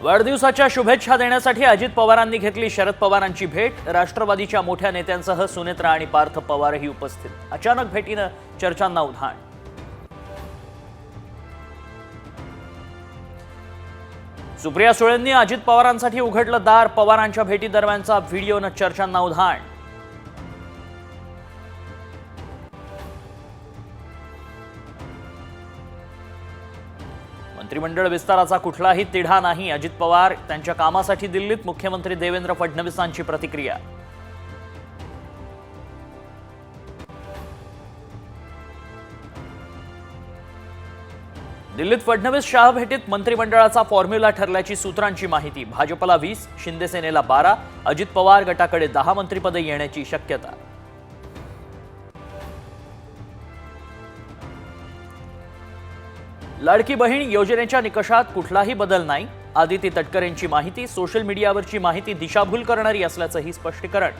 वाढदिवसाच्या शुभेच्छा देण्यासाठी अजित पवारांनी घेतली शरद पवारांची भेट। राष्ट्रवादीच्या मोठ्या नेत्यांसह सुनेत्रा आणि पार्थ पवारही उपस्थित। अचानक भेटीनं चर्चांना उधाण। सुप्रिया सुळेंनी अजित पवारांसाठी उघडलं दार। पवारांच्या भेटी दरम्यानचा व्हिडिओनं चर्चांना उधाण। मंत्रिमंडळ विस्ताराचा कुठलाही तिढा नाही। अजित पवार त्यांच्या कामासाठी दिल्लीत। मुख्यमंत्री देवेंद्र फडणवीसांची प्रतिक्रिया। दिल्लीत फडणवीस शाह भेटीत मंत्रिमंडळाचा फॉर्म्युला ठरल्याची सूत्रांची माहिती। भाजपला 20, शिंदे सेनेला 12, अजित पवार गटाकडे 10 मंत्रिपदे येण्याची शक्यता। लाडकी बहीण योजनेच्या निकषात कुठलाही बदल नाही। आदिती तटकरेंची माहिती। सोशल मीडियावरची माहिती दिशाभूल करणारी असल्याचंही स्पष्टीकरण।